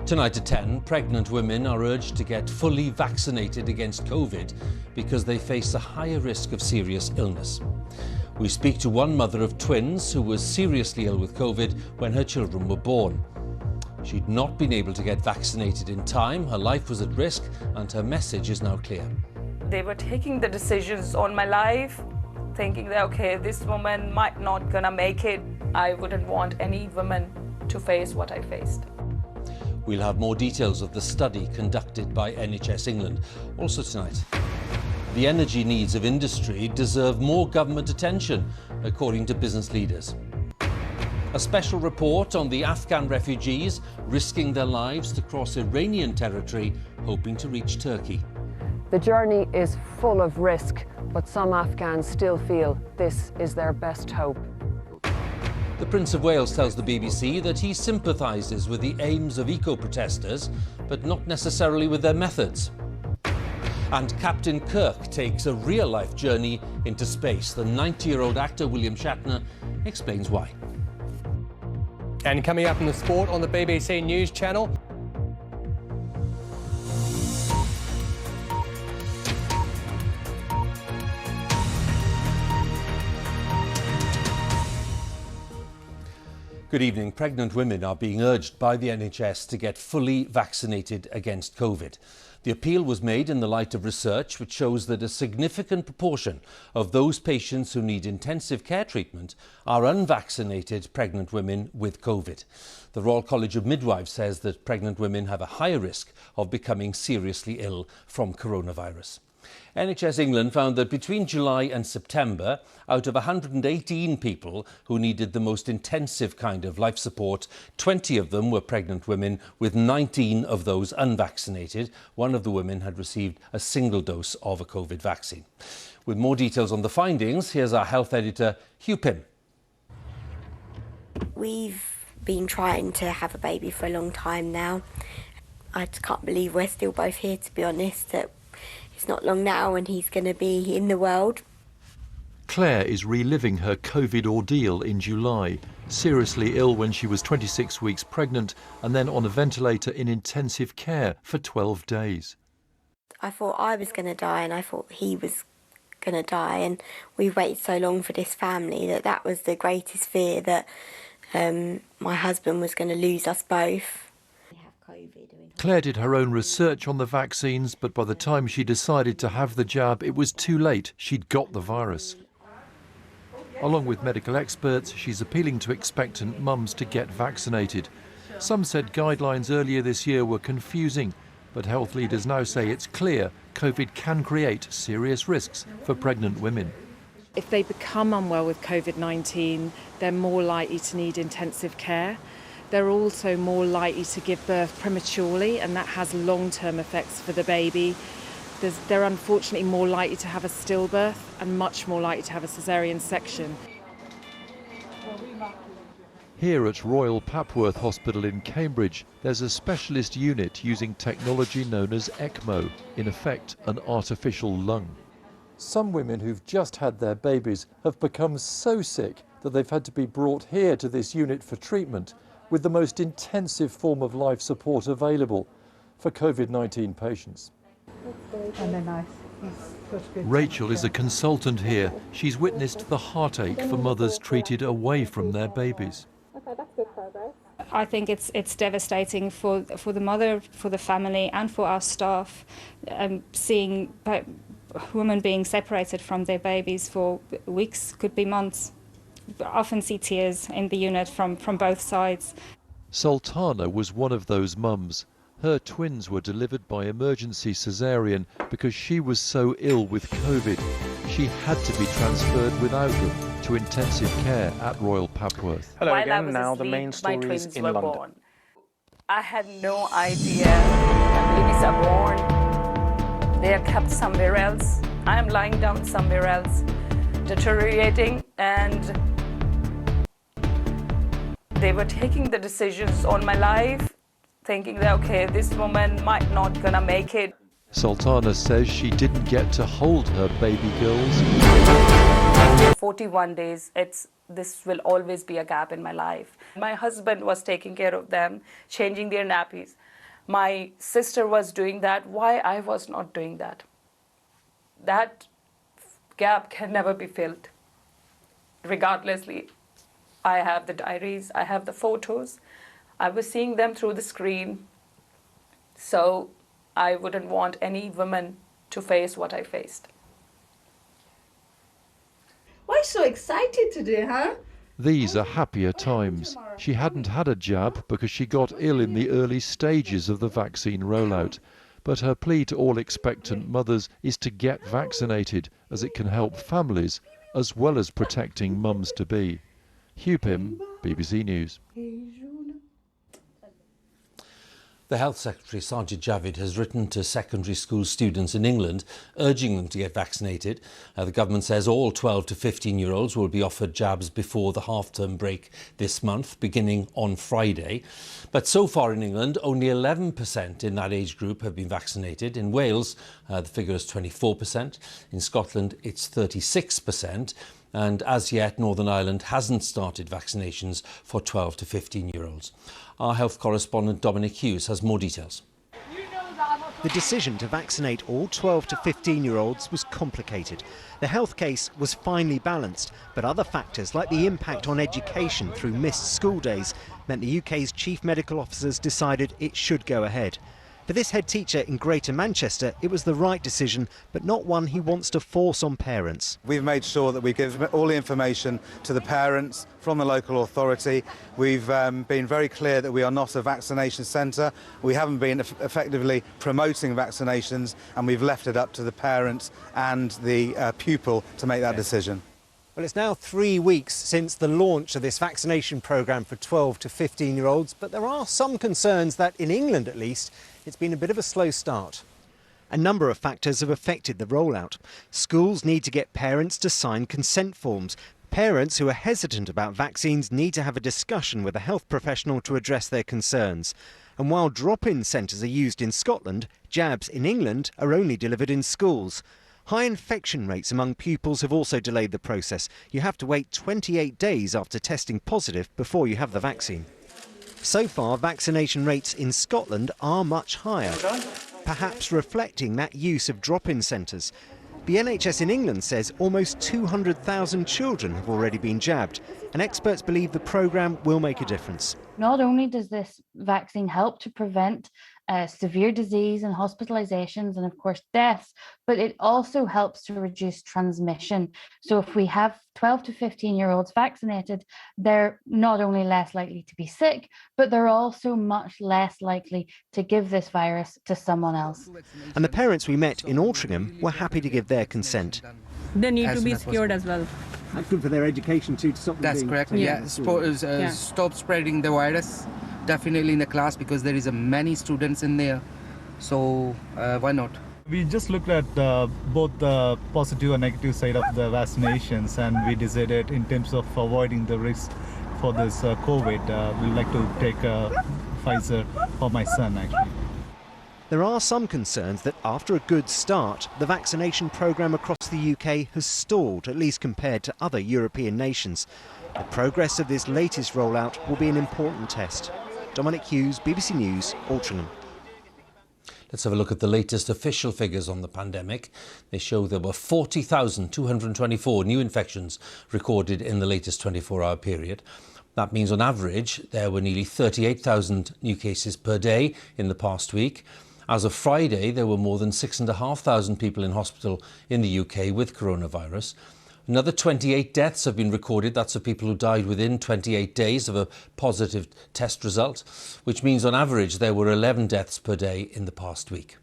Tonight at 10, pregnant women are urged to get fully vaccinated against COVID because they face a higher risk of serious illness. We speak to one mother of twins who was seriously ill with COVID when her children were born. She'd not been able to get vaccinated in time, her life was at risk, and her message is now clear. They were taking the decisions on my life, thinking that, okay, this woman might not gonna make it. I wouldn't want any woman to face what I faced. We'll have more details of the study conducted by NHS England. Also tonight, the energy needs of industry deserve more government attention, according to business leaders. A special report on the Afghan refugees risking their lives to cross Iranian territory, hoping to reach Turkey. The journey is full of risk, but some Afghans still feel this is their best hope. The Prince of Wales tells the BBC that he sympathises with the aims of eco-protesters, but not necessarily with their methods. And Captain Kirk takes a real-life journey into space. The 90-year-old actor William Shatner explains why. And coming up in the sport on the BBC News Channel. Good evening. Pregnant women are being urged by the NHS to get fully vaccinated against COVID. The appeal was made in the light of research which shows that a significant proportion of those patients who need intensive care treatment are unvaccinated pregnant women with COVID. The Royal College of Midwives says that pregnant women have a higher risk of becoming seriously ill from coronavirus. NHS England found that between July and September, out of 118 people who needed the most intensive kind of life support, 20 of them were pregnant women, with 19 of those unvaccinated. One of the women had received a single dose of a COVID vaccine. With more details on the findings, here's our health editor, Huw. We've been trying to have a baby for a long time now. I just can't believe we're still both here, to be honest. It's not long now and he's going to be in the world. Claire is reliving her COVID ordeal in July. Seriously ill when she was 26 weeks pregnant and then on a ventilator in intensive care for 12 days. I thought I was going to die and I thought he was going to die, and we waited so long for this family that was the greatest fear, that my husband was going to lose us both. Claire did her own research on the vaccines, but by the time she decided to have the jab, it was too late. She'd got the virus. Along with medical experts, she's appealing to expectant mums to get vaccinated. Some said guidelines earlier this year were confusing, but health leaders now say it's clear COVID can create serious risks for pregnant women. If they become unwell with COVID-19, they're more likely to need intensive care. They're also more likely to give birth prematurely, and that has long-term effects for the baby. They're unfortunately more likely to have a stillbirth and much more likely to have a caesarean section. Here at Royal Papworth Hospital in Cambridge, there's a specialist unit using technology known as ECMO, in effect an artificial lung. Some women who've just had their babies have become so sick that they've had to be brought here to this unit for treatment, with the most intensive form of life support available for COVID-19 patients. Rachel is a consultant here. She's witnessed the heartache for mothers treated away from their babies. I think it's devastating for the mother, for the family and for our staff, seeing women being separated from their babies for weeks, could be months. Often see tears in the unit from both sides. Sultana was one of those mums. Her twins were delivered by emergency caesarean because she was so ill with COVID. She had to be transferred without them to intensive care at Royal Papworth. Hello again. Now the main stories in London. Born. I had no idea the babies are born. They are kept somewhere else. I am lying down somewhere else, deteriorating, and they were taking the decisions on my life, thinking that, okay, this woman might not gonna make it. Sultana says she didn't get to hold her baby girls. 41 days, this will always be a gap in my life. My husband was taking care of them, changing their nappies. my sister was doing that, why I was not doing that? That gap can never be filled. Regardlessly, I have the diaries, I have the photos. I was seeing them through the screen. So I wouldn't want any woman to face what I faced. Why so excited today, huh? These are happier times. She hadn't had a jab because she got ill in the early stages of the vaccine rollout. But her plea to all expectant mothers is to get vaccinated, as it can help families as well as protecting mums-to-be. Huw Edwards, BBC News. The Health Secretary, Sajid Javid, has written to secondary school students in England urging them to get vaccinated. The government says all 12 to 15-year-olds will be offered jabs before the half-term break this month, beginning on Friday. But so far in England, only 11% in that age group have been vaccinated. In Wales, the figure is 24%. In Scotland, it's 36%. And as yet, Northern Ireland hasn't started vaccinations for 12 to 15-year-olds. Our health correspondent Dominic Hughes has more details. The decision to vaccinate all 12 to 15-year-olds was complicated. The health case was finely balanced, but other factors like the impact on education through missed school days meant the UK's chief medical officers decided it should go ahead. For this head teacher in Greater Manchester, it was the right decision, but not one he wants to force on parents. We've made sure that we give all the information to the parents from the local authority. We've been very clear that we are not a vaccination centre. We haven't been effectively promoting vaccinations, and we've left it up to the parents and the pupil to make that decision. Well, it's now 3 weeks since the launch of this vaccination programme for 12 to 15-year-olds, but there are some concerns that, in England at least, it's been a bit of a slow start. A number of factors have affected the rollout. Schools need to get parents to sign consent forms. Parents who are hesitant about vaccines need to have a discussion with a health professional to address their concerns. And while drop-in centres are used in Scotland, jabs in England are only delivered in schools. High infection rates among pupils have also delayed the process. You have to wait 28 days after testing positive before you have the vaccine. So far, vaccination rates in Scotland are much higher, perhaps reflecting that use of drop-in centres. The NHS in England says almost 200,000 children have already been jabbed, and experts believe the programme will make a difference. Not only does this vaccine help to prevent severe disease and hospitalisations and, of course, deaths, but it also helps to reduce transmission. So if we have 12 to 15-year-olds vaccinated, they're not only less likely to be sick, but they're also much less likely to give this virus to someone else. And the parents we met in Altrincham were happy to give their consent. They need to be secured as well. That's good for their education too, to stop them That's being... correct, yeah. Stop spreading the virus, definitely in the class, because there is many students in there, so why not? We just looked at both the positive and negative side of the vaccinations, and we decided in terms of avoiding the risk for this COVID, we'd like to take Pfizer for my son actually. There are some concerns that after a good start, the vaccination programme across the UK has stalled, at least compared to other European nations. The progress of this latest rollout will be an important test. Dominic Hughes, BBC News, Altrincham. Let's have a look at the latest official figures on the pandemic. They show there were 40,224 new infections recorded in the latest 24-hour period. That means on average there were nearly 38,000 new cases per day in the past week. As of Friday, there were more than 6,500 people in hospital in the UK with coronavirus. Another 28 deaths have been recorded. That's of people who died within 28 days of a positive test result, which means on average there were 11 deaths per day in the past week.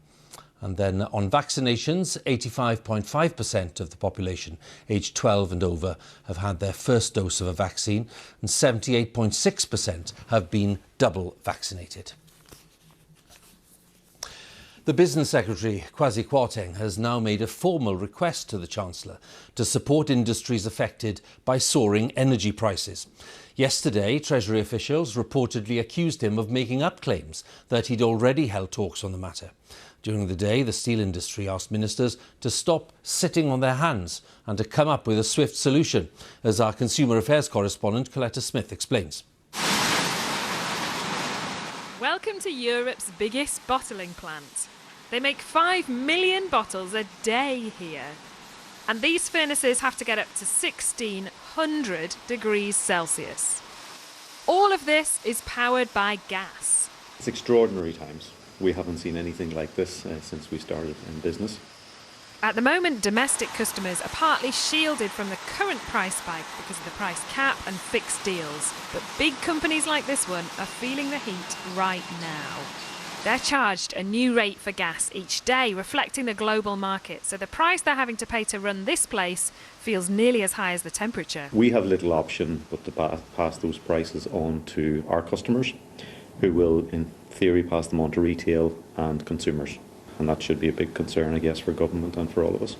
And then on vaccinations, 85.5% of the population aged 12 and over have had their first dose of a vaccine, and 78.6% have been double vaccinated. The Business Secretary, Kwasi Kwarteng, has now made a formal request to the Chancellor to support industries affected by soaring energy prices. Yesterday, Treasury officials reportedly accused him of making up claims that he'd already held talks on the matter. During the day, the steel industry asked ministers to stop sitting on their hands and to come up with a swift solution, as our Consumer Affairs correspondent Coletta Smith explains. Welcome to Europe's biggest bottling plant. They make 5 million bottles a day here. And these furnaces have to get up to 1600 degrees Celsius. All of this is powered by gas. It's extraordinary times. We haven't seen anything like this since we started in business. At the moment, domestic customers are partly shielded from the current price spike because of the price cap and fixed deals. But big companies like this one are feeling the heat right now. They're charged a new rate for gas each day, reflecting the global market. So the price they're having to pay to run this place feels nearly as high as the temperature. We have little option but to pass those prices on to our customers, who will, in theory, pass them on to retail and consumers. And that should be a big concern, I guess, for government and for all of us.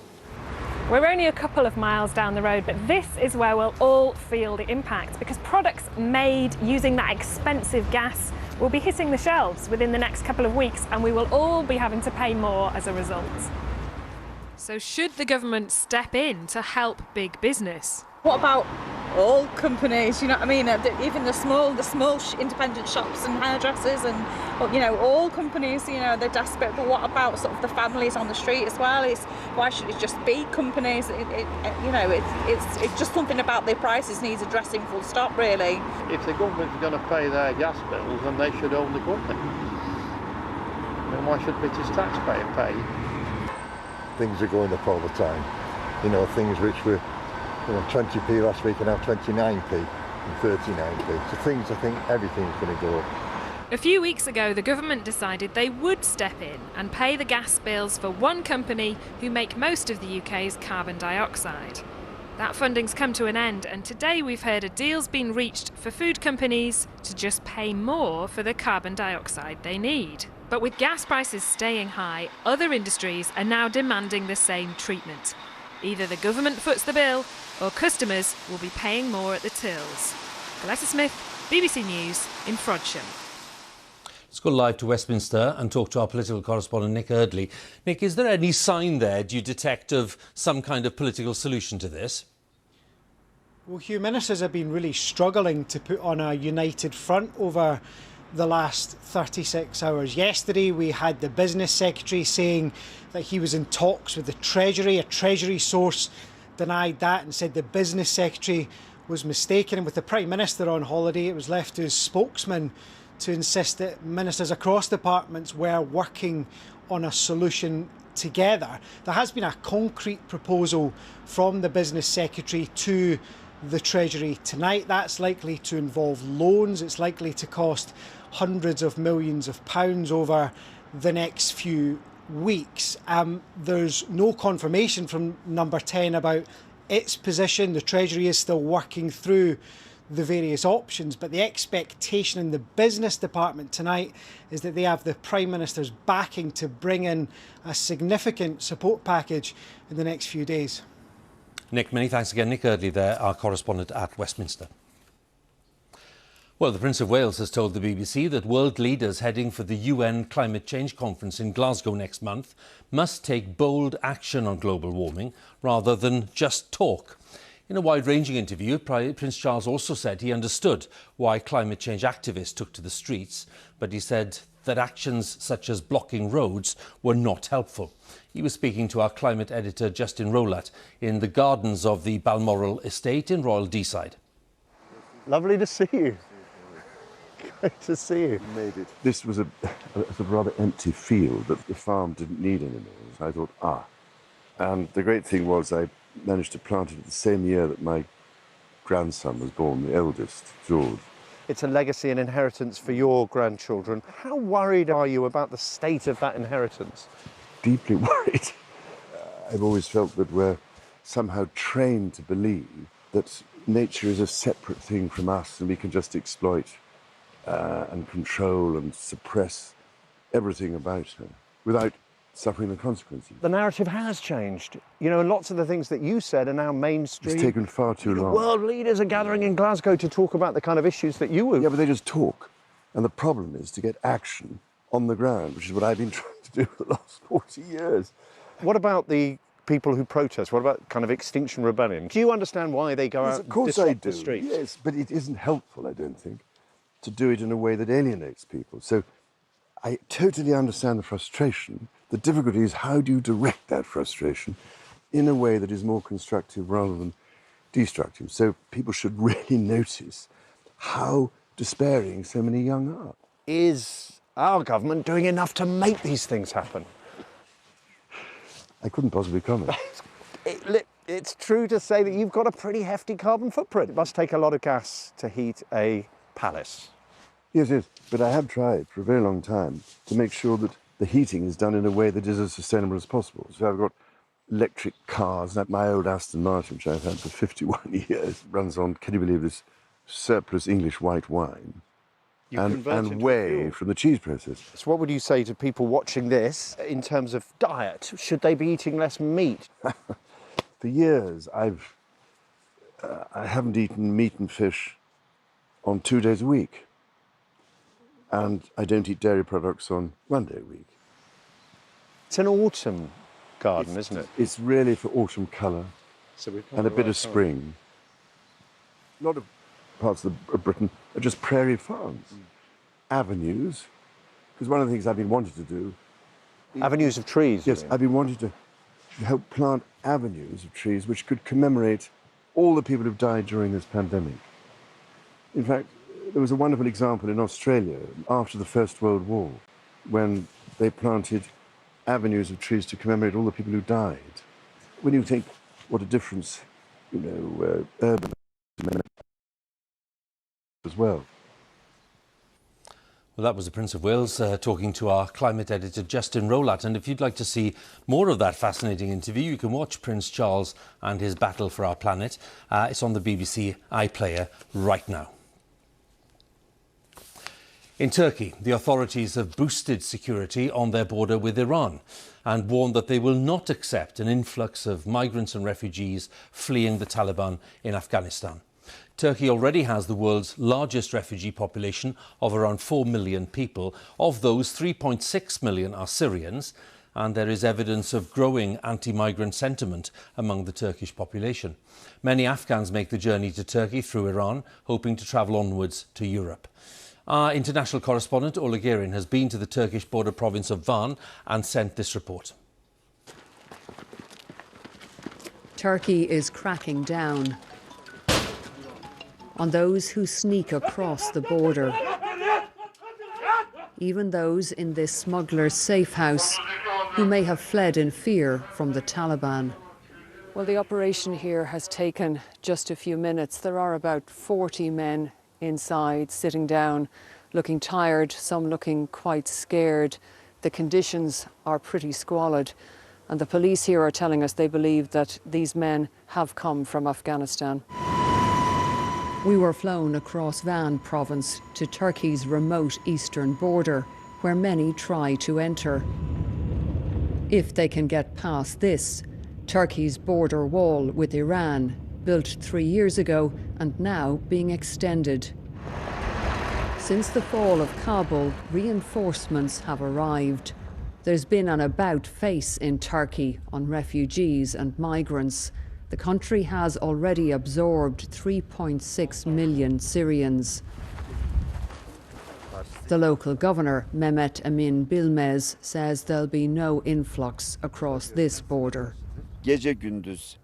We're only a couple of miles down the road, but this is where we'll all feel the impact, because products made using that expensive gas will be hitting the shelves within the next couple of weeks, and we will all be having to pay more as a result. So should the government step in to help big business? What about all companies, you know what I mean? Even the small independent shops and hairdressers and, you know, all companies, you know, they're desperate. But what about sort of the families on the street as well? Why should it just be companies? You know, it's just something about their prices needs addressing, full stop, really. If the government's going to pay their gas bills, then they should own the company. Then why should British taxpayer pay? Things are going up all the time. You know, things which were 20p last week and now 29p and 39p. So things, I think everything's going to go up. A few weeks ago, the government decided they would step in and pay the gas bills for one company who make most of the UK's carbon dioxide. That funding's come to an end, and today we've heard a deal's been reached for food companies to just pay more for the carbon dioxide they need. But with gas prices staying high, other industries are now demanding the same treatment. Either the government foots the bill, or customers will be paying more at the tills. Coletta Smith, BBC News in Frodsham. Let's go live to Westminster and talk to our political correspondent Nick Eardley. Nick, is there any sign there, do you detect, of some kind of political solution to this? Well, Huw, ministers have been really struggling to put on a united front over the last 36 hours. Yesterday we had the business secretary saying that he was in talks with the Treasury. A Treasury source denied that and said the business secretary was mistaken. And with the Prime Minister on holiday, it was left to his spokesman to insist that ministers across departments were working on a solution together. There has been a concrete proposal from the business secretary to the Treasury tonight. That's likely to involve loans. It's likely to cost hundreds of millions of pounds over the next few weeks. There's no confirmation from Number 10 about its position. The Treasury is still working through the various options, but the expectation in the business department tonight is that they have the Prime Minister's backing to bring in a significant support package in the next few days. Nick, many thanks again. Nick Eardley there, our correspondent at Westminster. Well, the Prince of Wales has told the BBC that world leaders heading for the UN Climate Change Conference in Glasgow next month must take bold action on global warming rather than just talk. In a wide-ranging interview, Prince Charles also said he understood why climate change activists took to the streets, but he said that actions such as blocking roads were not helpful. He was speaking to our climate editor Justin Rollout in the gardens of the Balmoral estate in Royal Deeside. Lovely to see you. Great to see you. Made it. This was a rather empty field that the farm didn't need anymore. So I thought, And the great thing was I managed to plant it the same year that my grandson was born, the eldest, George. It's a legacy and inheritance for your grandchildren. How worried are you about the state of that inheritance? Deeply worried. I've always felt that we're somehow trained to believe that nature is a separate thing from us and we can just exploit and control and suppress everything about her without suffering the consequences. The narrative has changed. You know, lots of the things that you said are now mainstream. It's taken far too long. World leaders are gathering in Glasgow to talk about the kind of issues that you were... Yeah, but they just talk. And the problem is to get action on the ground, which is what I've been trying to do for the last 40 years. What about the people who protest? What about kind of Extinction Rebellion? Do you understand why they go out and disrupt the streets? Yes, but it isn't helpful, I don't think, to do it in a way that alienates people. So I totally understand the frustration. The difficulty is how do you direct that frustration in a way that is more constructive rather than destructive. So people should really notice how despairing so many young are. Is our government doing enough to make these things happen? I couldn't possibly comment. It's true to say that you've got a pretty hefty carbon footprint. It must take a lot of gas to heat a palace. Yes, yes, but I have tried for a very long time to make sure that the heating is done in a way that is as sustainable as possible. So I've got electric cars, like my old Aston Martin, which I've had for 51 years, runs on, can you believe this, surplus English white wine and whey from the cheese process. So what would you say to people watching this in terms of diet? Should they be eating less meat? For years, I haven't eaten meat and fish on 2 days a week. And I don't eat dairy products on 1 day a week. It's an autumn garden, isn't it? It's really for autumn colour and a bit of spring. A lot of parts of Britain are just prairie farms. Avenues, because one of the things I've been wanting to do... Avenues of trees? Yes, I've been wanting to help plant avenues of trees which could commemorate all the people who've died during this pandemic. In fact, there was a wonderful example in Australia after the First World War when they planted avenues of trees to commemorate all the people who died. When you think what a difference, urban as well. Well, that was the Prince of Wales talking to our climate editor, Justin Rollout. And if you'd like to see more of that fascinating interview, you can watch Prince Charles and his battle for our planet. It's on the BBC iPlayer right now. In Turkey, the authorities have boosted security on their border with Iran and warned that they will not accept an influx of migrants and refugees fleeing the Taliban in Afghanistan. Turkey already has the world's largest refugee population of around 4 million people. Of those, 3.6 million are Syrians, and there is evidence of growing anti-migrant sentiment among the Turkish population. Many Afghans make the journey to Turkey through Iran, hoping to travel onwards to Europe. Our international correspondent, Ola Gerin, has been to the Turkish border province of Van and sent this report. Turkey is cracking down on those who sneak across the border. Even those in this smuggler's safe house who may have fled in fear from the Taliban. Well, the operation here has taken just a few minutes. There are about 40 men inside, sitting down, looking tired, some looking quite scared. The conditions are pretty squalid, and the police here are telling us they believe that these men have come from Afghanistan. We were flown across Van province to Turkey's remote eastern border, where many try to enter. If they can get past this, Turkey's border wall with Iran, built 3 years ago and now being extended. Since the fall of Kabul, reinforcements have arrived. There's been an about-face in Turkey on refugees and migrants. The country has already absorbed 3.6 million Syrians. The local governor, Mehmet Emin Bilmez, says there'll be no influx across this border. Gece gündüz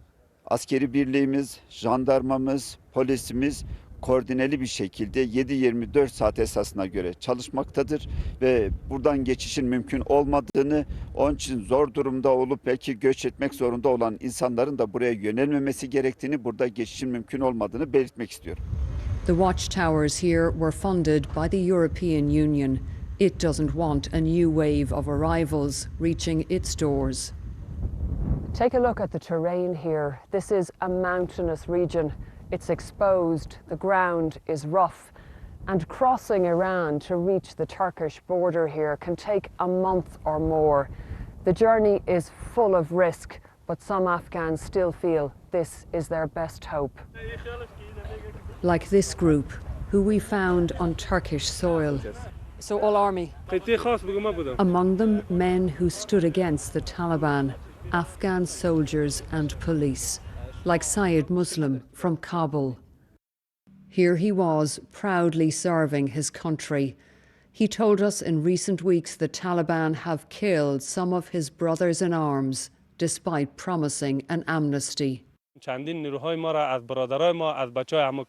askeri birliğimiz, jandarmamız, polisimiz koordineli bir şekilde 7-24 saat esasına göre çalışmaktadır ve buradan geçişin mümkün olmadığını, onun için zor durumda olup belki göç etmek zorunda olan insanların da buraya yönelmemesi gerektiğini, burada geçişin mümkün olmadığını belirtmek istiyorum. The watchtowers here were funded by the European Union. It doesn't want a new wave of arrivals reaching its doors. Take a look at the terrain here. This is a mountainous region. It's exposed, the ground is rough, and crossing Iran to reach the Turkish border here can take a month or more. The journey is full of risk, but some Afghans still feel this is their best hope. Like this group, who we found on Turkish soil. So all army? Among them, men who stood against the Taliban, Afghan soldiers and police, like Syed Muslim from Kabul. Here he was, proudly serving his country. He told us in recent weeks the Taliban have killed some of his brothers in arms, despite promising an amnesty. چندین نیروهای ما را از برادرای ما از بچهای عمو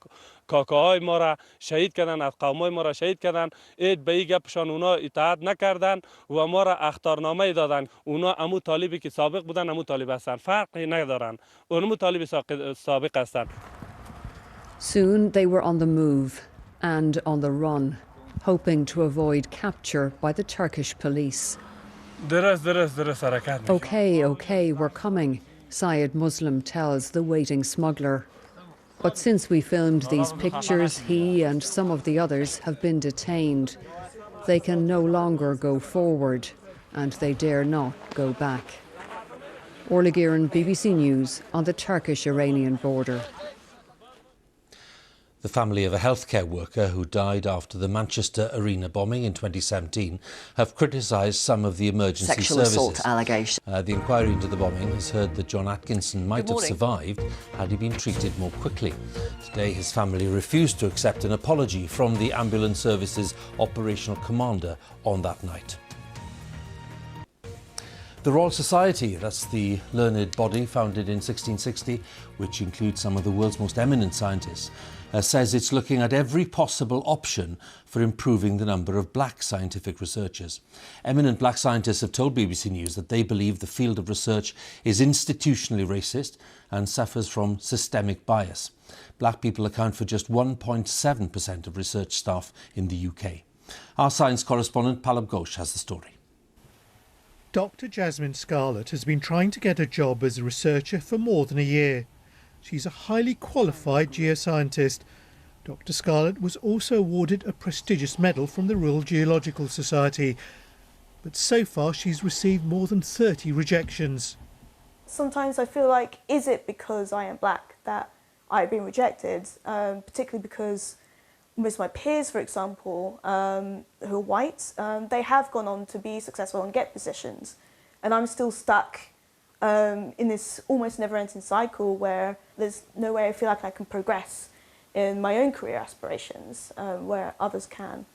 کاکاهای ما را شهید کردن از قومای ما را شهید کردن اید به این گپشان اونا اطاعت نکردن و ما را اخطارنامه دادن اونا عمو طالبی که سابق بودن عمو طالب هستن فرقی ندارن اونمو طالب سابق هستن. Soon they were on the move and on the run, hoping to avoid capture by the Turkish police. Okay, we're coming, Syed Muslim tells the waiting smuggler. But since we filmed these pictures, he and some of the others have been detained. They can no longer go forward, and they dare not go back. Orla Guerin, BBC News, on the Turkish-Iranian border. The family of a healthcare worker who died after the Manchester Arena bombing in 2017 have criticised some of the emergency sexual services. assault allegation. The inquiry into the bombing has heard that John Atkinson might have survived had he been treated more quickly. Today his family refused to accept an apology from the ambulance service's operational commander on that night. The Royal Society, that's the learned body founded in 1660, which includes some of the world's most eminent scientists, says it's looking at every possible option for improving the number of black scientific researchers. Eminent black scientists have told BBC News that they believe the field of research is institutionally racist and suffers from systemic bias. Black people account for just 1.7% of research staff in the UK. Our science correspondent Palab Ghosh has the story. Dr. Jasmine Scarlett has been trying to get a job as a researcher for more than a year. She's a highly qualified geoscientist. Dr. Scarlett was also awarded a prestigious medal from the Royal Geological Society. But so far she's received more than 30 rejections. Sometimes I feel like, is it because I am black that I've been rejected? Particularly because most of my peers, for example, who are white, they have gone on to be successful and get positions. And I'm still stuck in this almost never-ending cycle where there's no way I feel like I can progress in my own career aspirations where others can.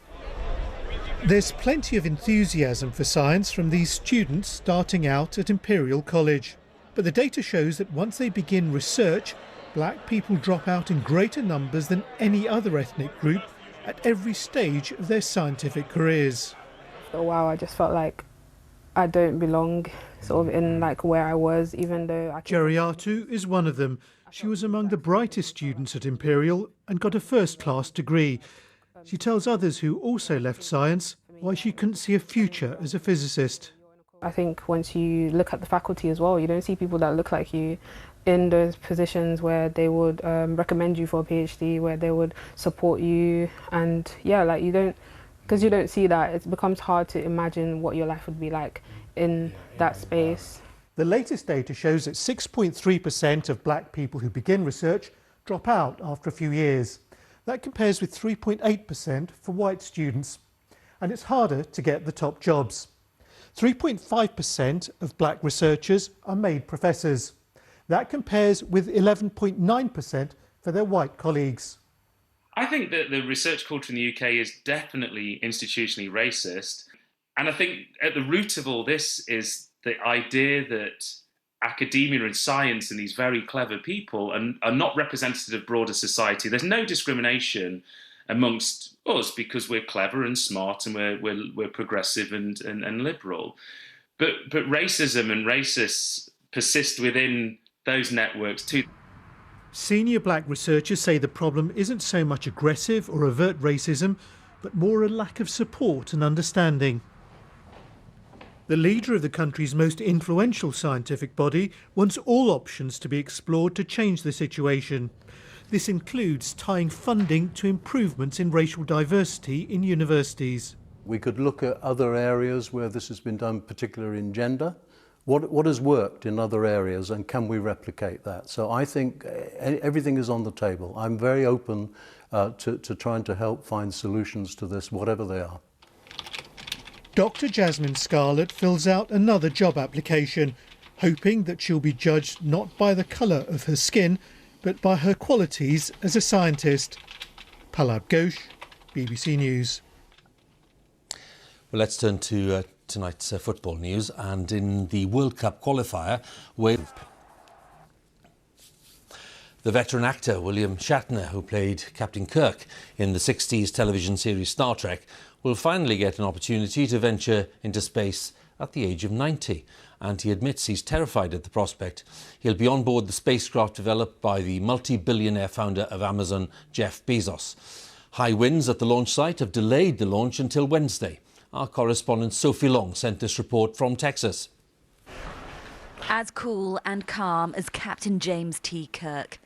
There's plenty of enthusiasm for science from these students starting out at Imperial College. But the data shows that once they begin research, black people drop out in greater numbers than any other ethnic group at every stage of their scientific careers. For a while I just felt like I don't belong sort of in like where I was, even though Jeriatu is one of them. She was among the brightest students at Imperial and got a first-class degree. She tells others who also left science why she couldn't see a future as a physicist. I think once you look at the faculty as well, you don't see people that look like you in those positions where they would recommend you for a PhD, where they would support you, and yeah, like you don't, because you don't see that, it becomes hard to imagine what your life would be like in that space. The latest data shows that 6.3% of black people who begin research drop out after a few years. That compares with 3.8% for white students. And it's harder to get the top jobs. 3.5% of black researchers are made professors. That compares with 11.9% for their white colleagues. I think that the research culture in the UK is definitely institutionally racist. And I think at the root of all this is the idea that academia and science and these very clever people are not representative of broader society. There's no discrimination amongst us because we're clever and smart and we're progressive and liberal. But racism and racists persist within those networks too. Senior black researchers say the problem isn't so much aggressive or overt racism, but more a lack of support and understanding. The leader of the country's most influential scientific body wants all options to be explored to change the situation. This includes tying funding to improvements in racial diversity in universities. We could look at other areas where this has been done, particularly in gender. What has worked in other areas and can we replicate that? So I think everything is on the table. I'm very open to trying to help find solutions to this, whatever they are. Dr. Jasmine Scarlett fills out another job application, hoping that she'll be judged not by the colour of her skin, but by her qualities as a scientist. Pallab Ghosh, BBC News. Well, let's turn to tonight's football news. And in the World Cup qualifier, Wales. The veteran actor William Shatner, who played Captain Kirk in the 60s television series Star Trek, will finally get an opportunity to venture into space at the age of 90. And he admits he's terrified at the prospect. He'll be on board the spacecraft developed by the multi-billionaire founder of Amazon, Jeff Bezos. High winds at the launch site have delayed the launch until Wednesday. Our correspondent Sophie Long sent this report from Texas. As cool and calm as Captain James T. Kirk.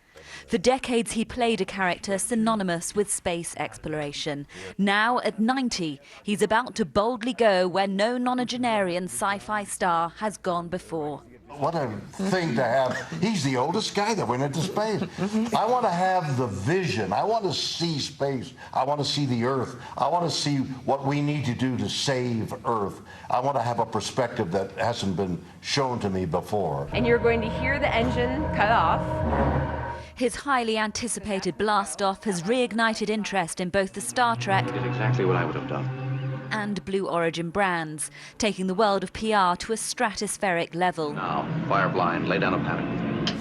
For decades he played a character synonymous with space exploration. Now, at 90, he's about to boldly go where no nonagenarian sci-fi star has gone before. What a thing to have. He's the oldest guy that went into space. I want to have the vision. I want to see space. I want to see the Earth. I want to see what we need to do to save Earth. I want to have a perspective that hasn't been shown to me before. And you're going to hear the engine cut off. His highly anticipated blast-off has reignited interest in both the Star Trek Did exactly what I would have done. and Blue Origin brands, taking the world of PR to a stratospheric level. Now, fire blind, lay down a panic.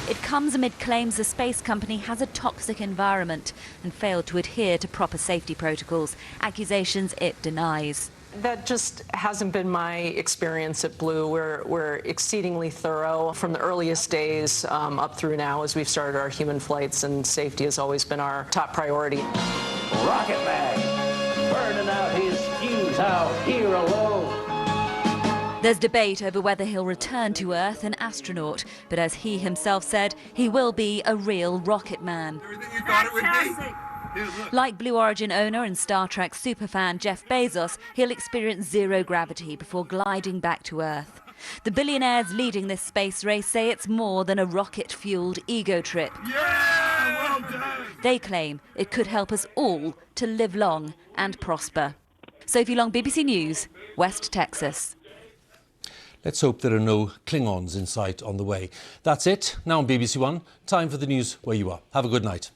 It comes amid claims the space company has a toxic environment and failed to adhere to proper safety protocols, accusations it denies. That just hasn't been my experience at Blue. We're exceedingly thorough from the earliest days up through now as we've started our human flights, and safety has always been our top priority. Rocket man, burning out his fuse out here alone. There's debate over whether he'll return to Earth an astronaut, but as he himself said, he will be a real rocket man. Like Blue Origin owner and Star Trek superfan Jeff Bezos, he'll experience zero gravity before gliding back to Earth. The billionaires leading this space race say it's more than a rocket-fueled ego trip. Yeah, well done. They claim it could help us all to live long and prosper. Sophie Long, BBC News, West Texas. Let's hope there are no Klingons in sight on the way. That's it. Now on BBC One, time for the news where you are. Have a good night.